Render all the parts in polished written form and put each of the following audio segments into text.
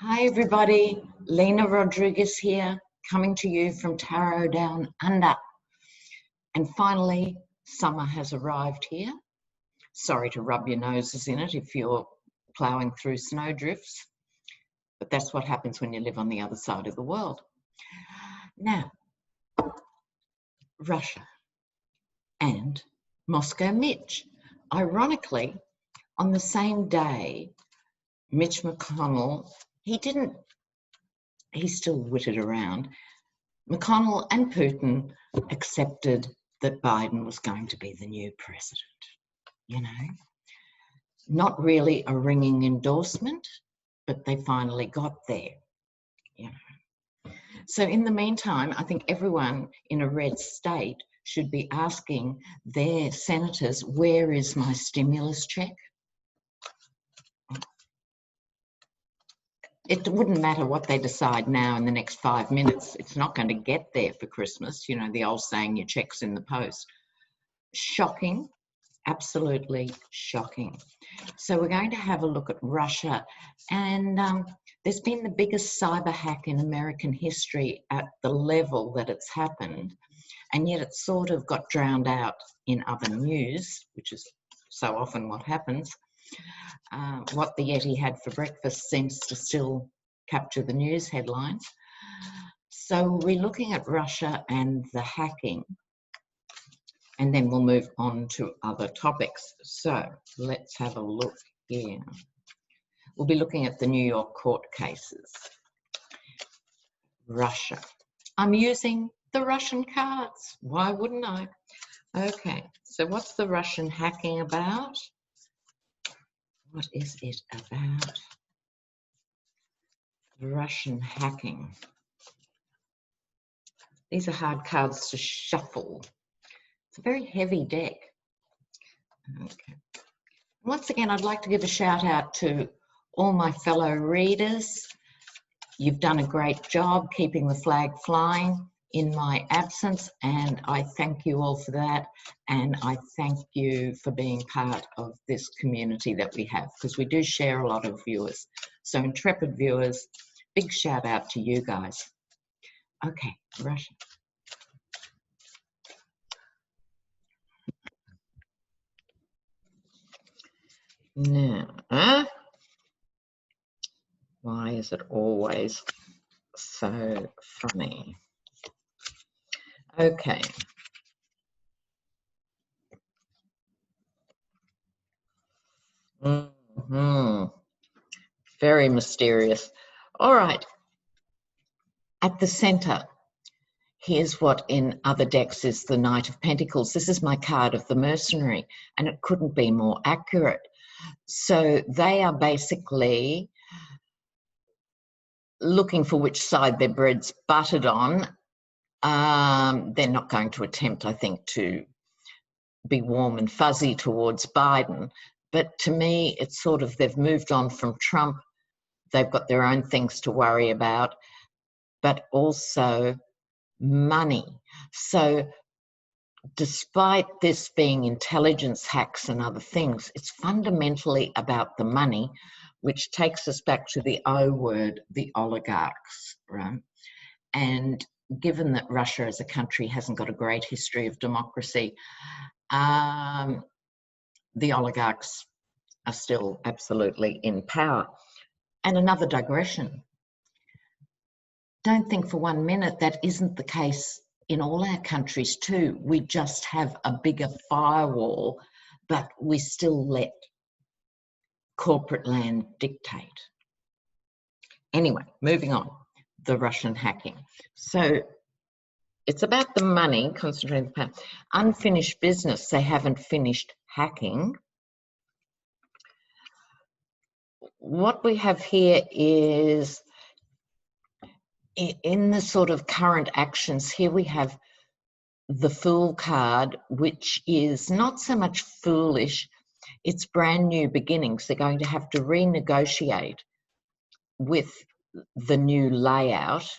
Hi everybody, Lena Rodriguez here, coming to you from Tarot Down Under. And finally, summer has arrived here. Sorry to rub your noses in it if you're ploughing through snowdrifts, but that's what happens when you live on the other side of the world. Now, Russia and Moscow Mitch. Ironically, on the same day, Mitch McConnell, he still wittered around. McConnell and Putin accepted that Biden was going to be the new president. You know, not really a ringing endorsement, but they finally got there, you know. So in the meantime, I think everyone in a red state should be asking their senators, where is my stimulus check? It wouldn't matter what they decide now in the next 5 minutes. It's not going to get there for Christmas. You know, the old saying, your check's in the post. Shocking, absolutely shocking. So we're going to have a look at Russia. And there's been the biggest cyber hack in American history at the level that it's happened. And yet it sort of got drowned out in other news, which is so often what happens. What the Yeti had for breakfast seems to still capture the news headlines. So we're looking at Russia and the hacking, and then we'll move on to other topics. So let's have a look here. We'll be looking at the New York court cases. Russia. I'm using the Russian cards. Why wouldn't I? Okay, so what's the Russian hacking about? What is it about? Russian hacking. These are hard cards to shuffle. It's a very heavy deck. Okay. Once again, I'd like to give a shout out to all my fellow readers. You've done a great job keeping the flag flying in my absence, and I thank you all for that, and I thank you for being part of this community that we have, because we do share a lot of viewers. So intrepid viewers, big shout out to you guys. Okay, Russia. Now, why is it always so funny? Okay. Very mysterious. All right. At the center, here's what in other decks is the Knight of Pentacles. This is my card of the mercenary, and it couldn't be more accurate. So they are basically looking for which side their bread's buttered on. They're not going to attempt, I think, to be warm and fuzzy towards Biden. But to me, it's sort of they've moved on from Trump. They've got their own things to worry about, but also money. So despite this being intelligence hacks and other things, it's fundamentally about the money, which takes us back to the O word, the oligarchs, right? And given that Russia as a country hasn't got a great history of democracy, the oligarchs are still absolutely in power. And another digression. Don't think for 1 minute that isn't the case in all our countries too. We just have a bigger firewall, but we still let corporate land dictate. Anyway, moving on, the Russian hacking. So it's about the money, concentrating the power. Unfinished business, they haven't finished hacking. What we have here is, in the sort of current actions, here we have the Fool card, which is not so much foolish, it's brand new beginnings. They're going to have to renegotiate with the new layout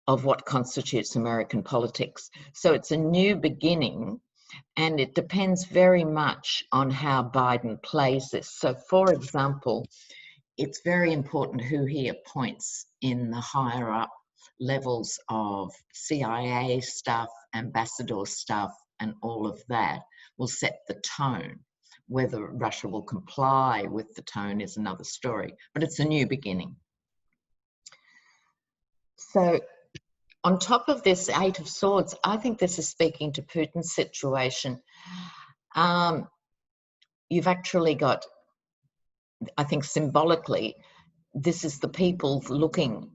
of what constitutes American politics. So it's a new beginning, and it depends very much on how Biden plays this. So, for example, it's very important who he appoints in the higher up levels of CIA stuff, ambassador stuff, and all of that will set the tone. Whether Russia will comply with the tone is another story, but it's a new beginning. So on top of this Eight of Swords, I think this is speaking to Putin's situation. You've actually got, I think symbolically, this is the people looking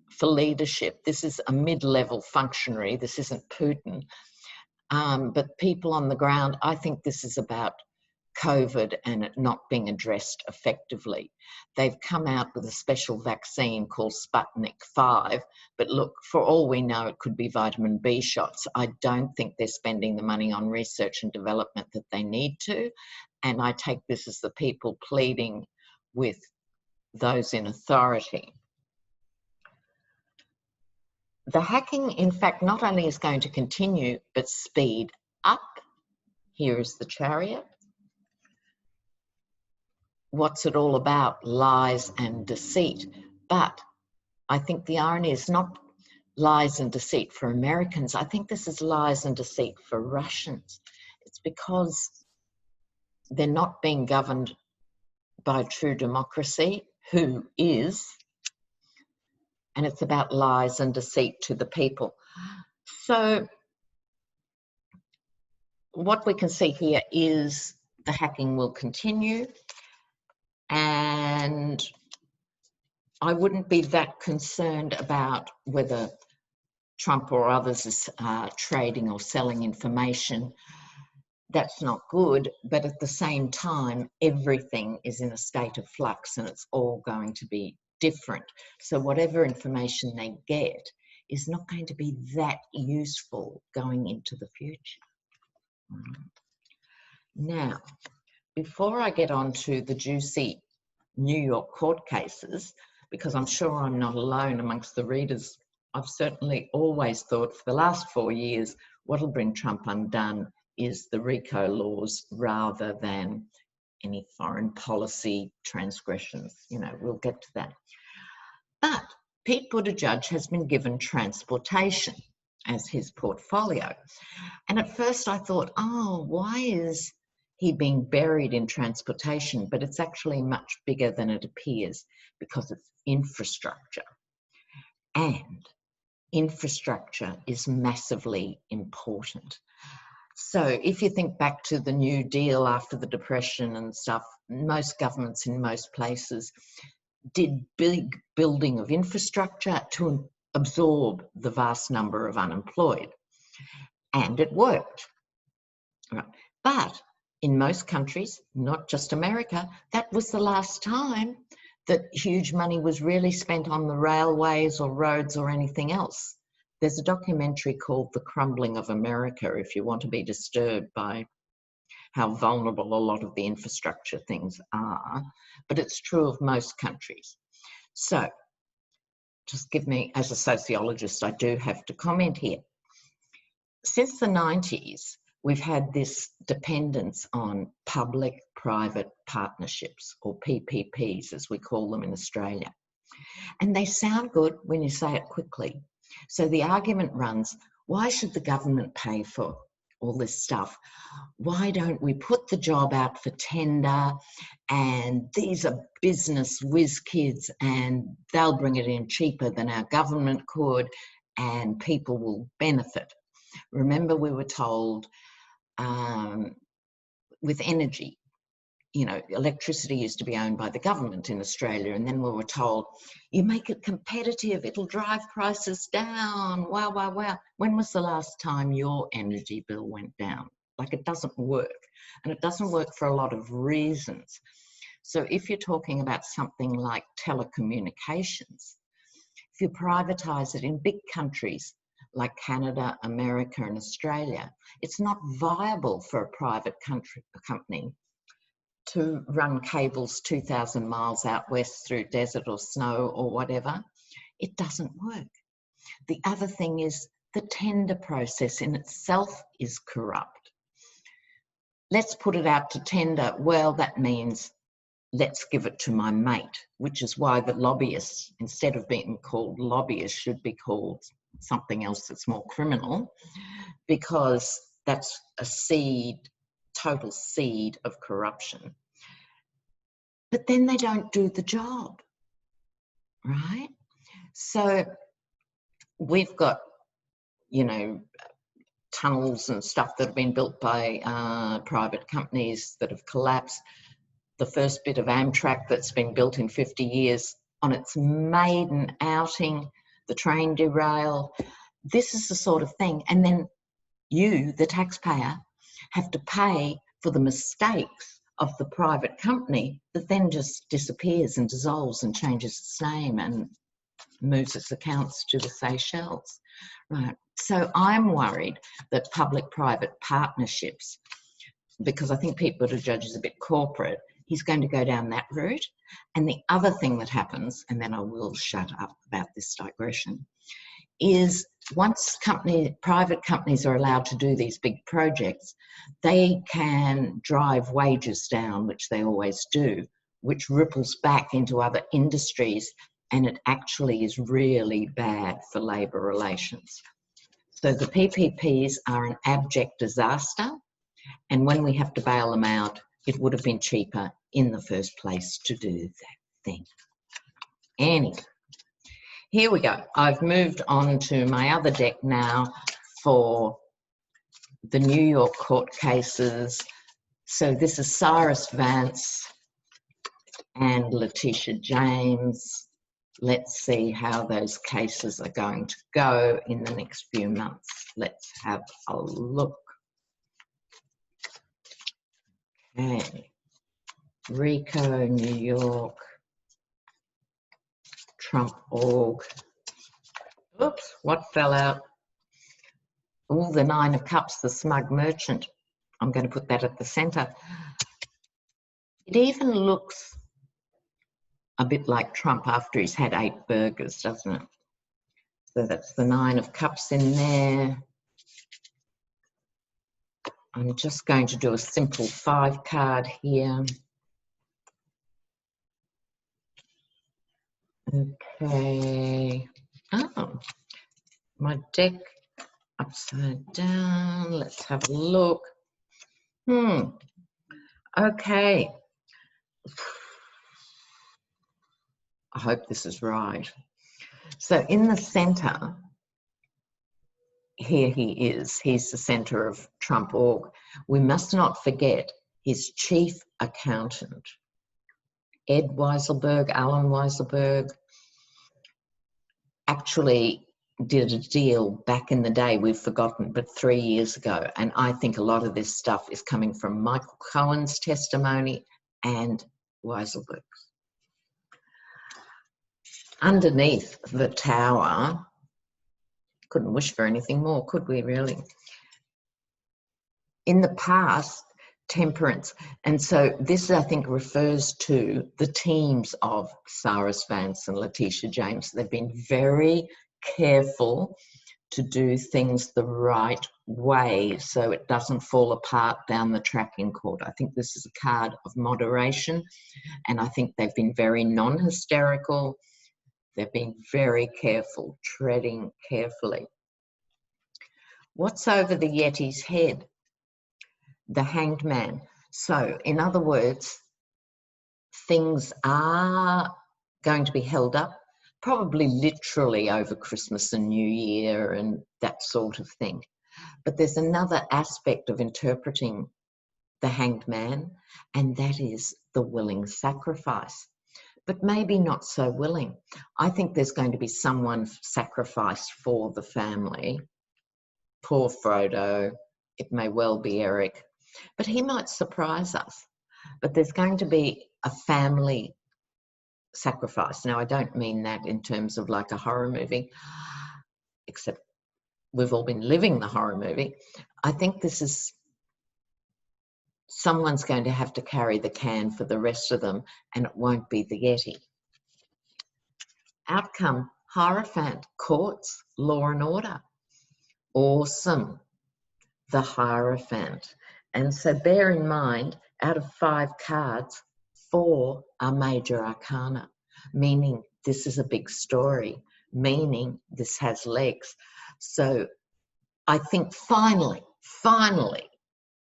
for leadership. This is a mid-level functionary. This isn't Putin. But people on the ground, I think this is about COVID and it not being addressed effectively. They've come out with a special vaccine called Sputnik 5, but look, for all we know, it could be vitamin B shots. I don't think they're spending the money on research and development that they need to. And I take this as the people pleading with those in authority. The hacking, in fact, not only is going to continue, but speed up. Here is the Chariot. What's it all about? Lies and deceit. But I think the irony is not lies and deceit for Americans. I think this is lies and deceit for Russians. It's because they're not being governed by true democracy, who is, and it's about lies and deceit to the people. So what we can see here is the hacking will continue, and I wouldn't be that concerned about whether Trump or others is trading or selling information. That's not good, but at the same time, everything is in a state of flux and it's all going to be different. So whatever information they get is not going to be that useful going into the future. Now, before I get on to the juicy New York court cases, because I'm sure I'm not alone amongst the readers, I've certainly always thought for the last 4 years, what'll bring Trump undone is the RICO laws rather than any foreign policy transgressions. You know, we'll get to that. But Pete Buttigieg has been given transportation as his portfolio. And at first I thought, oh, why is he being buried in transportation? But it's actually much bigger than it appears because it's infrastructure. And infrastructure is massively important. So if you think back to the New Deal after the Depression and stuff, most governments in most places did big building of infrastructure to absorb the vast number of unemployed. And it worked. Right. But in most countries, not just America, that was the last time that huge money was really spent on the railways or roads or anything else. There's a documentary called The Crumbling of America if you want to be disturbed by how vulnerable a lot of the infrastructure things are, but it's true of most countries. So just give me, as a sociologist, I do have to comment here. Since the 90s, we've had this dependence on public-private partnerships, or PPPs as we call them in Australia. And they sound good when you say it quickly. So the argument runs, why should the government pay for all this stuff? Why don't we put the job out for tender, and these are business whiz kids and they'll bring it in cheaper than our government could and people will benefit. Remember, we were told with energy, you know, electricity used to be owned by the government in Australia, and then we were told, you make it competitive, it'll drive prices down, wow, wow, wow. When was the last time your energy bill went down? Like, it doesn't work, and it doesn't work for a lot of reasons. So if you're talking about something like telecommunications, if you privatize it in big countries like Canada, America, and Australia, it's not viable for a private company to run cables 2,000 miles out west through desert or snow or whatever. It doesn't work. The other thing is the tender process in itself is corrupt. Let's put it out to tender. Well, that means let's give it to my mate, which is why the lobbyists, instead of being called lobbyists, should be called something else that's more criminal, because that's a seed, total seed of corruption. But then they don't do the job, right? So we've got, you know, tunnels and stuff that have been built by private companies that have collapsed. The first bit of Amtrak that's been built in 50 years, on its maiden outing, the train derailed. This is the sort of thing. And then you, the taxpayer, have to pay for the mistakes of the private company that then just disappears and dissolves and changes its name and moves its accounts to the Seychelles. Right. So I'm worried that public-private partnerships, because I think Pete Buttigieg is a bit corporate, he's going to go down that route. And the other thing that happens, and then I will shut up about this digression, is once private companies are allowed to do these big projects, they can drive wages down, which they always do, which ripples back into other industries, and it actually is really bad for labour relations. So the PPPs are an abject disaster, and when we have to bail them out, it would have been cheaper in the first place to do that thing. Anyway, here we go. I've moved on to my other deck now for the New York court cases. So this is Cyrus Vance and Letitia James. Let's see how those cases are going to go in the next few months. Let's have a look. Okay. Rico, New York. Trump org. Oops, what fell out? Oh, the Nine of Cups, the smug merchant. I'm going to put that at the centre. It even looks a bit like Trump after he's had 8 burgers, doesn't it? So that's the Nine of Cups in there. I'm just going to do a simple 5 card here. Okay. Oh, my deck upside down. Let's have a look. Okay. I hope this is right. So in the centre, here he is. He's the centre of Trump org. We must not forget his chief accountant, Ed Weiselberg, Alan Weiselberg, actually did a deal back in the day, we've forgotten, but 3 years ago. And I think a lot of this stuff is coming from Michael Cohen's testimony and Weiselberg's. Underneath the tower, couldn't wish for anything more, could we really? In the past, temperance. And so this, I think, refers to the teams of Cyrus Vance and Letitia James. They've been very careful to do things the right way so it doesn't fall apart down the track in court. I think this is a card of moderation, and I think they've been very non-hysterical. They've been very careful, treading carefully. What's over the Yeti's head? The Hanged Man. So, in other words, things are going to be held up, probably literally over Christmas and New Year and that sort of thing. But there's another aspect of interpreting the Hanged Man, and that is the willing sacrifice. But maybe not so willing. I think there's going to be someone sacrificed for the family. Poor Frodo. It may well be Eric. But he might surprise us. But there's going to be a family sacrifice. Now, I don't mean that in terms of like a horror movie, except we've all been living the horror movie. I think this is someone's going to have to carry the can for the rest of them, and it won't be the Yeti. Outcome, Hierophant, courts, law and order. Awesome, the Hierophant. And so bear in mind, out of 5 cards, 4 are major arcana, meaning this is a big story, meaning this has legs. So I think finally,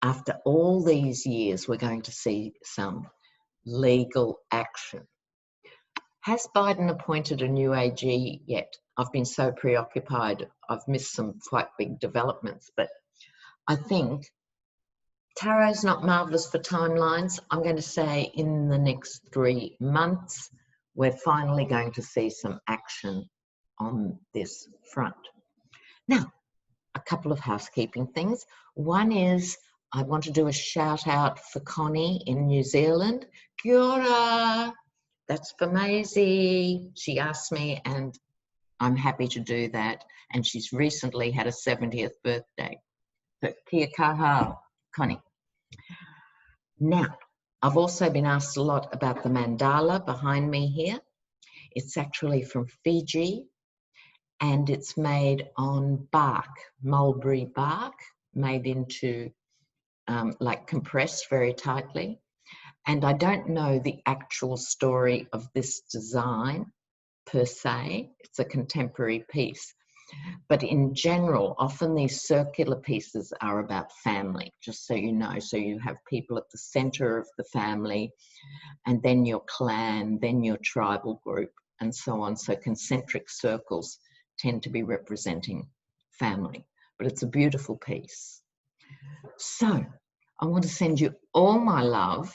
after all these years, we're going to see some legal action. Has Biden appointed a new AG yet? I've been so preoccupied, I've missed some quite big developments, but I think tarot's not marvellous for timelines. I'm going to say in the next 3 months, we're finally going to see some action on this front. Now, a couple of housekeeping things. One is I want to do a shout out for Connie in New Zealand. Kia ora. That's for Maisie. She asked me and I'm happy to do that. And she's recently had a 70th birthday. So kia kaha, Connie. Now, I've also been asked a lot about the mandala behind me here. It's actually from Fiji and it's made on bark, mulberry bark, made into like compressed very tightly. And I don't know the actual story of this design per se. It's a contemporary piece. But in general, often these circular pieces are about family, just so you know. So you have people at the center of the family, and then your clan, then your tribal group, and so on. So concentric circles tend to be representing family. But it's a beautiful piece. So I want to send you all my love,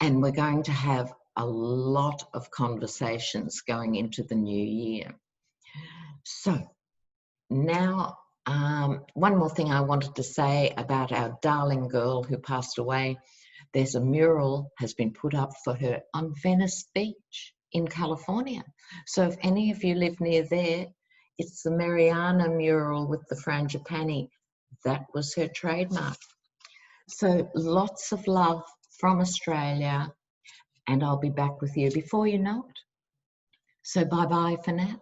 and we're going to have a lot of conversations going into the new year. So now, one more thing I wanted to say about our darling girl who passed away. There's a mural has been put up for her on Venice Beach in California. So if any of you live near there, it's the Mariana mural with the frangipani. That was her trademark. So lots of love from Australia, and I'll be back with you before you know it. So bye-bye for now.